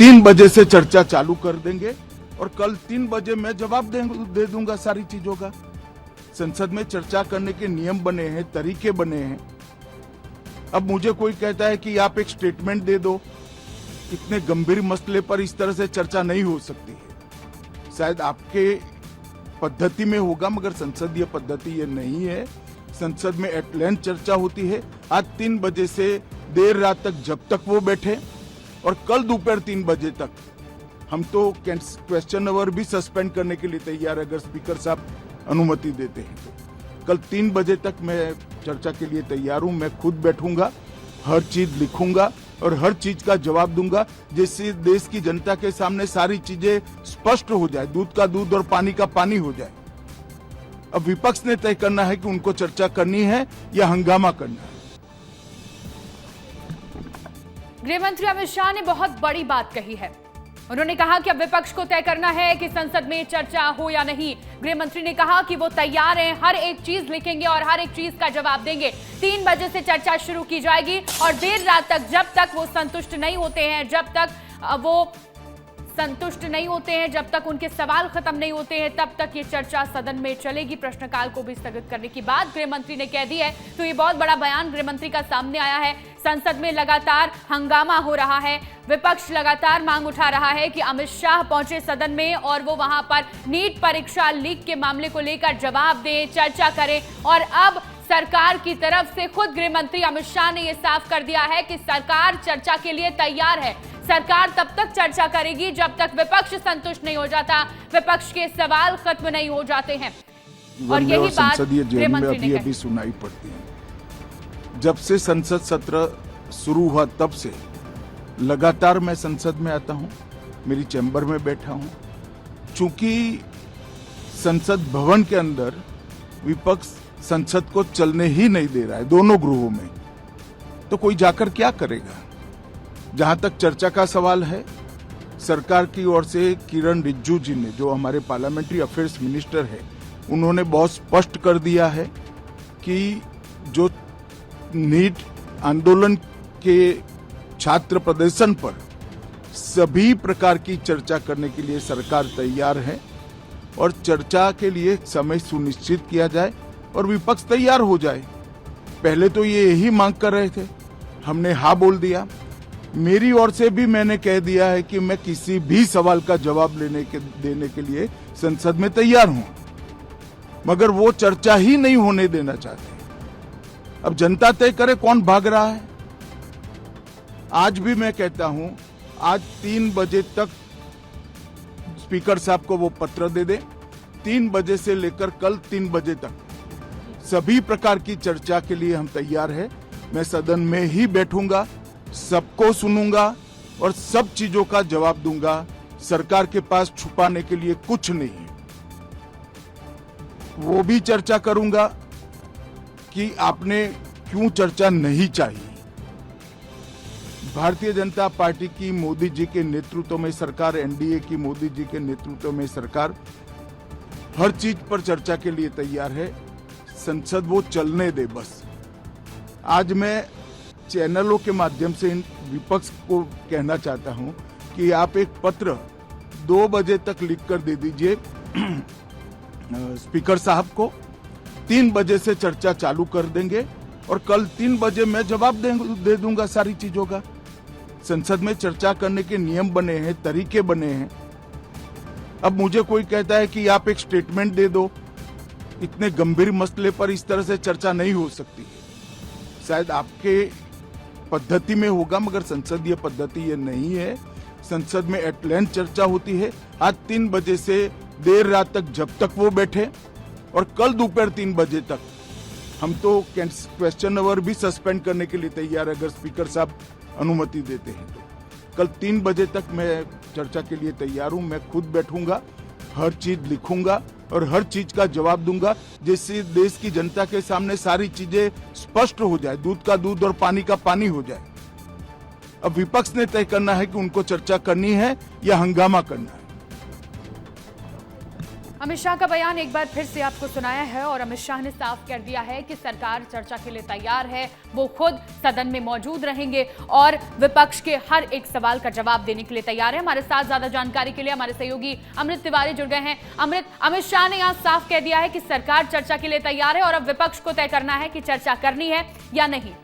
3 बजे से चर्चा चालू कर देंगे और कल 3 बजे मैं जवाब दे दूंगा सारी चीजों का। संसद में चर्चा करने के नियम बने हैं, तरीके बने हैं। अब मुझे कोई कहता है कि आप एक स्टेटमेंट दे दो, इतने गंभीर मसले पर इस तरह से चर्चा नहीं हो सकती है। शायद आपके पद्धति में होगा, मगर संसदीय पद्धति ये नहीं है। संसद में एट लेंथ चर्चा होती है। आज 3 बजे से देर रात तक, जब तक वो बैठे, और कल दोपहर 3 बजे तक हम तो क्वेश्चन आवर भी सस्पेंड करने के लिए तैयार है, अगर स्पीकर साहब अनुमति देते हैं तो। कल 3 बजे तक मैं चर्चा के लिए तैयार हूं। मैं खुद बैठूंगा, हर चीज लिखूंगा और हर चीज का जवाब दूंगा, जिससे देश की जनता के सामने सारी चीजें स्पष्ट हो जाए, दूध का दूध और पानी का पानी हो जाए। अब विपक्ष ने तय करना है कि उनको चर्चा करनी है या हंगामा करना है। गृह मंत्री अमित शाह ने बहुत बड़ी बात कही है। उन्होंने कहा कि अब विपक्ष को तय करना है कि संसद में चर्चा हो या नहीं। गृह मंत्री ने कहा कि वो तैयार हैं, हर एक चीज लिखेंगे और हर एक चीज का जवाब देंगे। 3 बजे से चर्चा शुरू की जाएगी और देर रात तक, जब तक वो संतुष्ट नहीं होते हैं, जब तक उनके सवाल खत्म नहीं होते हैं, तब तक ये चर्चा सदन में चलेगी। प्रश्नकाल को भी स्थगित करने की बात गृह मंत्री ने कह दी है। तो ये बहुत बड़ा बयान गृह मंत्री का सामने आया है। संसद में लगातार हंगामा हो रहा है, विपक्ष लगातार मांग उठा रहा है कि अमित शाह पहुंचे सदन में और वो वहां पर नीट परीक्षा लीक के मामले को लेकर जवाब दें, चर्चा करें। और अब सरकार की तरफ से खुद गृह मंत्री अमित शाह ने यह साफ कर दिया है कि सरकार चर्चा के लिए तैयार है। सरकार तब तक चर्चा करेगी जब तक विपक्ष संतुष्ट नहीं हो जाता, विपक्ष के सवाल खत्म नहीं हो जाते हैं। और यही बात संसदीय जेल में अभी सुनाई पड़ती है। जब से संसद सत्र शुरू हुआ तब से लगातार मैं संसद में आता हूं, मेरी चैम्बर में बैठा हूं। चूंकि संसद भवन के अंदर विपक्ष संसद को चलने ही नहीं दे रहा है, दोनों गृहों में, तो कोई जाकर क्या करेगा। जहां तक चर्चा का सवाल है, सरकार की ओर से किरण रिजिजू जी ने, जो हमारे पार्लियामेंट्री अफेयर्स मिनिस्टर है, उन्होंने बहुत स्पष्ट कर दिया है कि जो नीट आंदोलन के छात्र प्रदर्शन पर सभी प्रकार की चर्चा करने के लिए सरकार तैयार है और चर्चा के लिए समय सुनिश्चित किया जाए और विपक्ष तैयार हो जाए। पहले तो ये यही मांग कर रहे थे, हमने हाँ बोल दिया। मेरी ओर से भी मैंने कह दिया है कि मैं किसी भी सवाल का जवाब देने के लिए संसद में तैयार हूं, मगर वो चर्चा ही नहीं होने देना चाहते। अब जनता तय करे कौन भाग रहा है। आज भी मैं कहता हूं, आज 3 बजे तक स्पीकर साहब को वो पत्र दे दे। 3 बजे से लेकर कल 3 बजे तक सभी प्रकार की चर्चा के लिए हम तैयार हैं। मैं सदन में ही बैठूंगा, सबको सुनूंगा और सब चीजों का जवाब दूंगा। सरकार के पास छुपाने के लिए कुछ नहीं है। वो भी चर्चा करूंगा कि आपने क्यों चर्चा नहीं चाहिए। भारतीय जनता पार्टी की मोदी जी के नेतृत्व में सरकार, एनडीए की मोदी जी के नेतृत्व में सरकार हर चीज पर चर्चा के लिए तैयार है। संसद वो चलने दे बस। आज मैं चैनलों के माध्यम से इन विपक्ष को कहना चाहता हूं कि आप एक पत्र 2 बजे तक लिखकर दे दीजिए स्पीकर साहब को। 3 बजे से चर्चा चालू कर देंगे और कल 3 बजे मैं जवाब दे दूंगा सारी चीजों का। संसद में चर्चा करने के नियम बने हैं, तरीके बने हैं। अब मुझे कोई कहता है कि आप एक स्टेटमेंट दे दो, इतने गंभीर मसले पर इस तरह से चर्चा नहीं हो सकती है। शायद आपके पद्धति में होगा, मगर संसदीय पद्धति ये नहीं है। संसद में एट लेंथ चर्चा होती है। आज 3 बजे से देर रात तक, जब तक वो बैठे, और कल दोपहर 3 बजे तक हम तो क्वेश्चन आवर भी सस्पेंड करने के लिए तैयार है, अगर स्पीकर साहब अनुमति देते हैं तो। कल 3 बजे तक मैं चर्चा के लिए तैयार हूं। मैं खुद बैठूंगा, हर चीज लिखूंगा और हर चीज का जवाब दूंगा, जिससे देश की जनता के सामने सारी चीजें स्पष्ट हो जाए, दूध का दूध और पानी का पानी हो जाए। अब विपक्ष ने तय करना है कि उनको चर्चा करनी है या हंगामा करना है। अमित शाह का बयान एक बार फिर से आपको सुनाया है और अमित शाह ने साफ कर दिया है कि सरकार चर्चा के लिए तैयार है। वो खुद सदन में मौजूद रहेंगे और विपक्ष के हर एक सवाल का जवाब देने के लिए तैयार है। हमारे साथ ज्यादा जानकारी के लिए हमारे सहयोगी अमृत तिवारी जुड़ गए हैं। अमृत, अमित शाह ने यहाँ साफ कह दिया है कि सरकार चर्चा के लिए तैयार है और अब विपक्ष को तय करना है कि चर्चा करनी है या नहीं।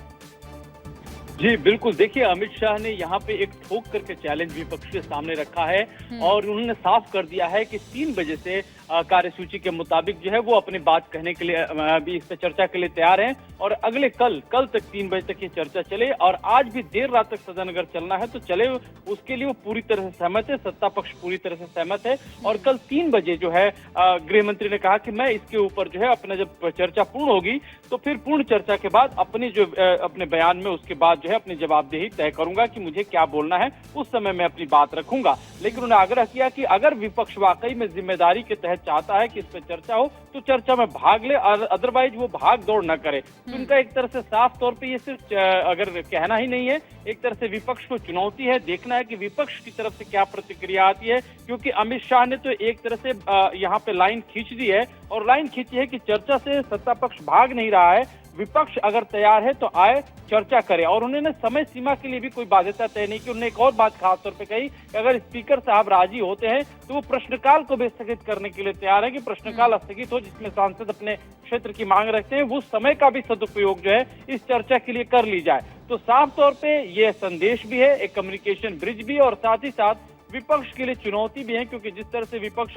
जी बिल्कुल, देखिए अमित शाह ने यहाँ पे एक ठोक करके चैलेंज विपक्ष के सामने रखा है और उन्होंने साफ कर दिया है कि 3 बजे से कार्यसूची के मुताबिक जो है वो अपनी बात कहने के लिए अभी इस पे चर्चा के लिए तैयार हैं और अगले कल तक 3 बजे तक ये चर्चा चले और आज भी देर रात तक सदन अगर चलना है तो चले, उसके लिए वो पूरी तरह से सहमत है, सत्ता पक्ष पूरी तरह से सहमत है। और कल 3 बजे जो है गृह मंत्री ने कहा कि मैं इसके ऊपर जो है अपना जब चर्चा पूर्ण होगी तो फिर पूर्ण चर्चा के बाद अपने बयान में उसके बाद जो है अपनी जवाबदेही तय करूंगा कि मुझे क्या बोलना है, उस समय मैं अपनी बात रखूंगा। लेकिन उन्होंने आग्रह किया कि अगर विपक्ष वाकई में जिम्मेदारी के तहत चाहता है कि इस पर चर्चा हो तो चर्चा में भाग ले, अदरवाइज वो भाग दौड़ न करे। तो उनका एक तरह से साफ तौर पे ये सिर्फ अगर कहना ही नहीं है, एक तरह से विपक्ष को चुनौती है, देखना है कि विपक्ष की तरफ से क्या प्रतिक्रिया आती है। क्योंकि अमित शाह ने तो एक तरह से यहाँ पे लाइन खींच दी है और लाइन खींची है कि चर्चा से सत्ता पक्ष भाग नहीं रहा है, विपक्ष अगर तैयार है तो आए, चर्चा करे। और उन्होंने समय सीमा के लिए भी कोई बाध्यता तय नहीं की। उन्होंने एक और बात खास तौर पे कही कि अगर स्पीकर साहब राजी होते हैं तो वो प्रश्नकाल को भी स्थगित करने के लिए तैयार है कि प्रश्नकाल स्थगित हो जिसमें सांसद अपने क्षेत्र की मांग रखते हैं, वो समय का भी सदुपयोग जो है इस चर्चा के लिए कर ली जाए। तो साफ तौर पे ये संदेश भी है, एक कम्युनिकेशन ब्रिज भी, और साथ ही साथ विपक्ष के लिए चुनौती भी है। क्योंकि जिस तरह से विपक्ष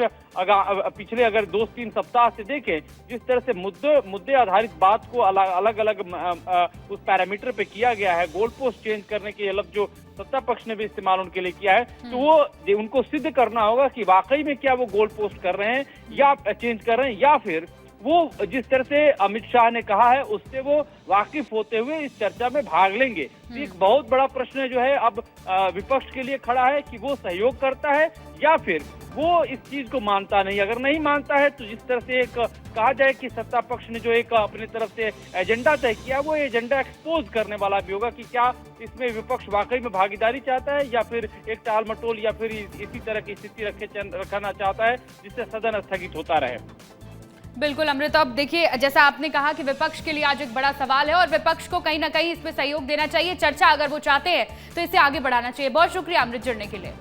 पिछले अगर 2-3 सप्ताह से देखें, जिस तरह से मुद्दे आधारित बात को अलग अलग उस पैरामीटर पे किया गया है, गोल पोस्ट चेंज करने के लफ्ज जो सत्ता पक्ष ने भी इस्तेमाल उनके लिए किया है, तो वो उनको सिद्ध करना होगा कि वाकई में क्या वो गोल पोस्ट कर रहे हैं या चेंज कर रहे हैं, या फिर वो जिस तरह से अमित शाह ने कहा है उससे वो वाकिफ होते हुए इस चर्चा में भाग लेंगे। तो एक बहुत बड़ा प्रश्न जो है अब विपक्ष के लिए खड़ा है कि वो सहयोग करता है या फिर वो इस चीज को मानता नहीं। अगर नहीं मानता है तो जिस तरह से एक कहा जाए कि सत्ता पक्ष ने जो एक अपनी तरफ से एजेंडा तय किया, वो एजेंडा एक्सपोज करने वाला भी होगा कि क्या इसमें विपक्ष वाकई में भागीदारी चाहता है या फिर एक टाल मटोल या फिर इसी तरह की स्थिति रखना चाहता है जिससे सदन स्थगित होता रहे। बिल्कुल अमृत, अब देखिए जैसा आपने कहा कि विपक्ष के लिए आज एक बड़ा सवाल है और विपक्ष को कहीं ना कहीं इसमें सहयोग देना चाहिए। चर्चा अगर वो चाहते हैं तो इसे आगे बढ़ाना चाहिए। बहुत शुक्रिया अमृत जुड़ने के लिए।